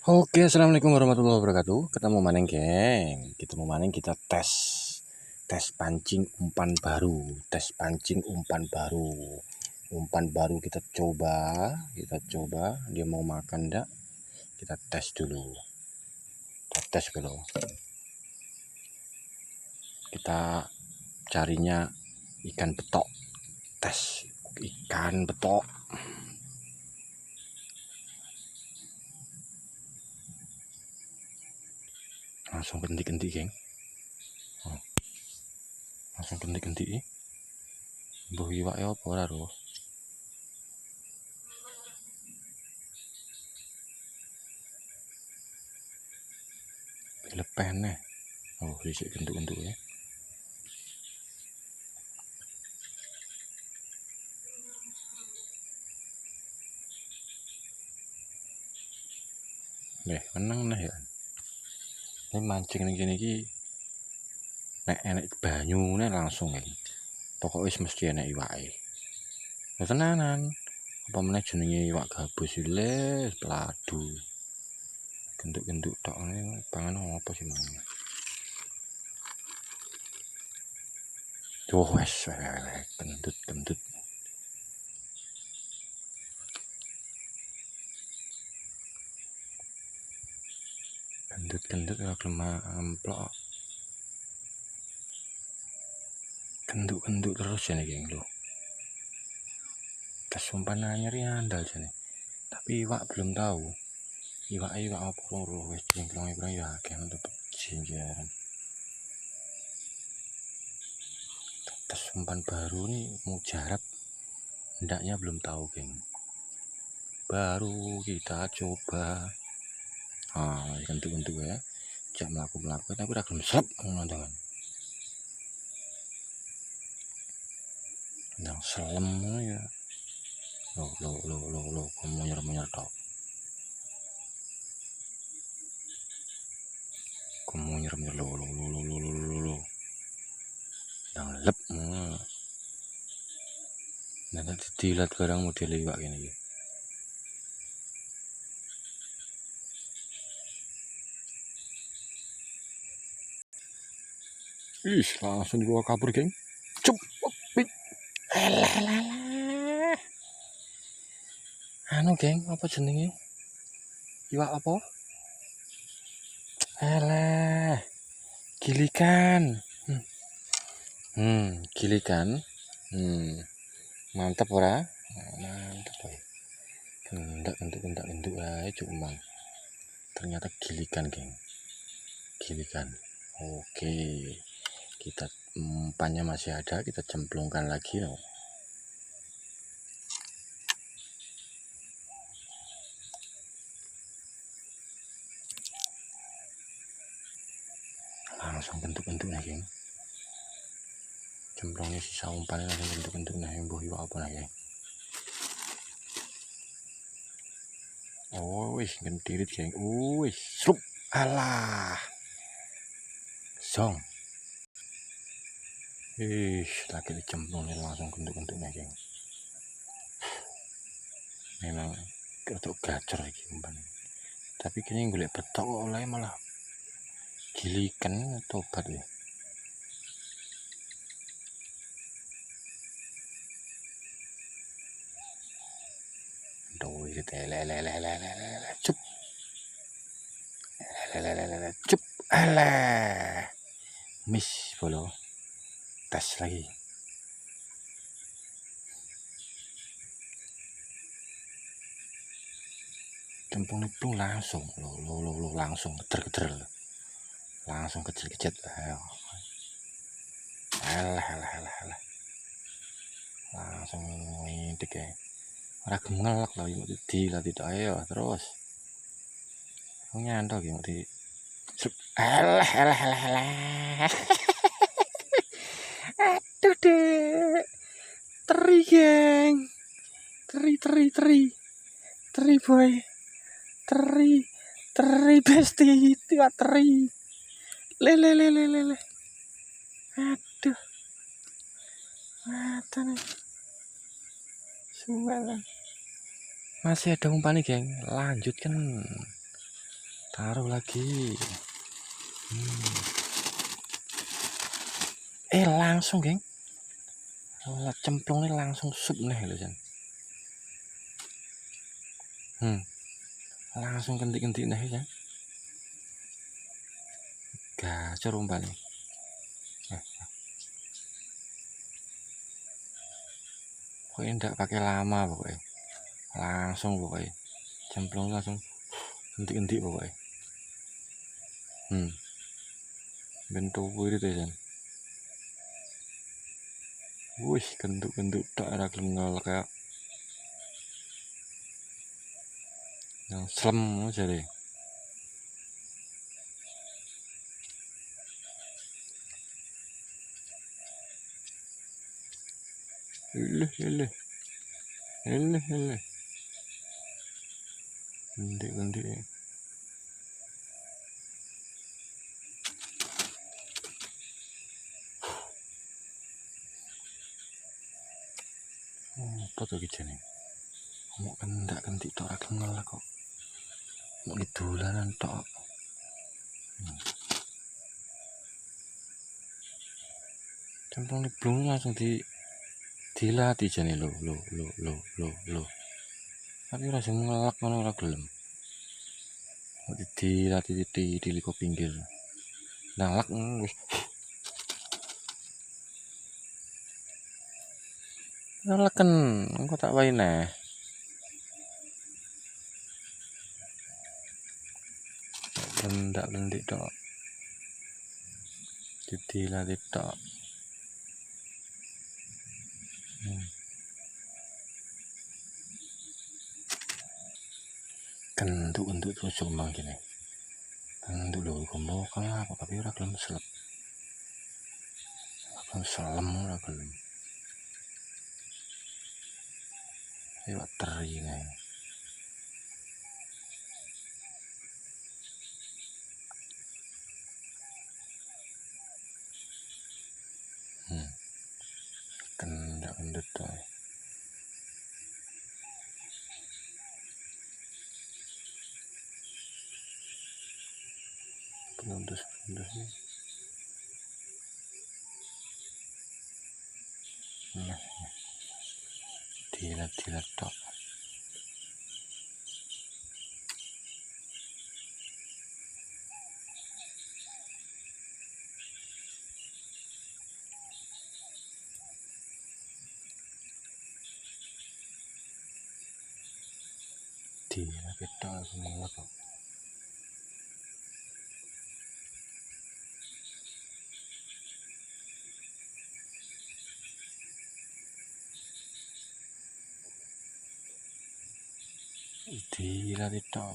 Oke, assalamualaikum warahmatullahi wabarakatuh. Ketemu maning geng. Ketemu maning kita tes pancing umpan baru. Tes pancing umpan baru. Umpan baru kita coba. Dia mau makan enggak? Kita tes dulu. Kita tes dulu. Kita carinya ikan betok. Tes ikan betok. Langsung genti-genti, geng. Langsung genti-genti. Mbuh iwake apa ora lho? Lepene. Oh, isik gentuk-gentuk ya. Menang nah ya. Ini mancing ning kene iki nek enek banyune langsung ya. Pokoke wis mesti enek iwake. Ya tenanan. Apa meneh jenenge iwak gabus les peladu. Genduk-genduk tok ngene pangan apa sih mang. Tuh wes gendut. Gendut ora gelem amplok. Genduk terus jane geng lho. Tes umpan anyar andal jane. Tapi iwak belum tahu. Iwak apa loro wis jengklong-jengklong ya akeh untuk jinjaran. Tes umpan baru nih mujarab. Hendaknya belum tahu, geng. Baru kita coba. Gentuk-gentuk ya. Jak melaku tapi ora gelem slep ngono to kan. Nang selem ya. Lo, kemunyer-munyer tok. Kemunyer-munyer lo. Nang lep. Nah, dilat barang model iwak kene iki. Langsung dibawa kabur, geng. Cup. Alah. Anu, geng, apa jenenge? Iwak apa? Alah. Gilikan. Gilikan. Mantap ora? Mantap boy. Gendak ae cuma. Ternyata gilikan, geng. Gilikan. Oke. Kita umpannya masih ada, kita cemplungkan lagi loh. Langsung bentuk-bentuk nih, geng. Cemplungnya sisa umpannya langsung bentuk-bentuk nih, mbuh iwak apa nih, geng. Oh, wis ngentirit, geng. Wis, slup. Alah. Zong. Lagi dicemplungnya langsung bentuk-bentuk nih, geng. Memang ketuk gacor lagi umpan. Tapi kayaknya golek betok kok oleh malah gilikan tobat ya. Aduh, itu lele cup. Lele cup. Alah. Miss bolo. Tes lagi. Cemplung langsung lo langsung keter langsung kecil-kecil. Alah langsung ngintik ya. Ora gemelak lah tidak ayo terus nyantol gitu di alah aduh dek teri geng teri boy teri besti tiga teri lele aduh mata nih suara masih ada umpan nih geng lanjut kan Taruh lagi. Langsung, geng. Cemplungnya langsung sup nih lho, Jan. Langsung kentik-kentik nih, Jan. Gacor umpannya. Pokoknya ndak pakai lama pokoknya. Langsung pokoknya. Cemplung langsung kentik-kentik pokoknya. Bentuk itu, Jan. Wih, kenduk-kenduk tak ada kelenggal kayak yang slem aja deh. Ilih. Kendik-kendik. Apa tuh kijane? Mau kendak-kendik tok ora kelenggal kok. Mau dolanan tok. Cemplung blung langsung dilatih jane lho. Tapi ora sing ngelak ngono ora gelem. Dilatih di liko pinggir. Nalak wis. Naleken, engko tak wae neh. Lendak-lendik tok. Dilatih tok. Kenduk terus jombang gini. Kenduk lho gombok apa tapi ora gelem selep. Ora selem ora gelem. Iwak teri nih. Kendak-kenduk tok. Penundus nih. Nah, dilat tok. Dilat tok semua kok. Dilat tok.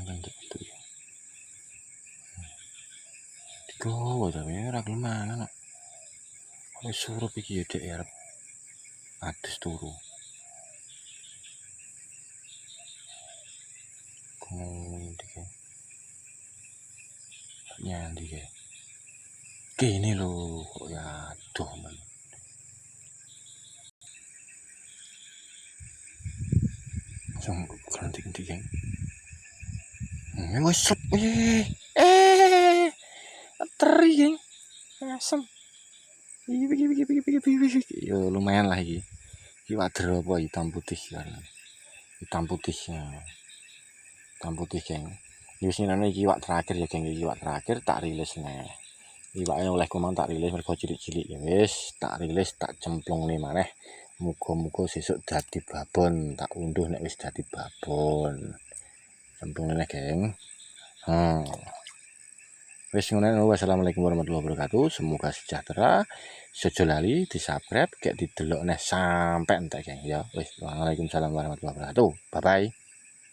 Bentuk ya. Digowo tapi ora gelem mangan kok. Wis surup iki ya dek arep adus turu. Dike. Nyandi kae. Kene lho kok ya aduh men. Langsung kentik-kentik geng. Wis sup. Teri geng. Asem. Yo lumayan lah iki. Iwak der apa hitam putih kan. Hitam putih geng. Wis ngene iki iwak terakhir ya geng, iwak terakhir tak rilis neh. Iwake oleh kumang tak rilis mergo cilik-cilik ya wis, tak rilis tak cemplungne maneh. Muga-muga sesuk dadi babon, tak unduh nek wis dadi babon. Cemplungne neh geng. Wis ngono. Wassalamualaikum warahmatullahi wabarakatuh. Semoga sejahtera. Aja lali di-subscribe, kayak didelok neh sampai entek geng ya. Wis, waalaikumsalam warahmatullahi wabarakatuh. Bye bye.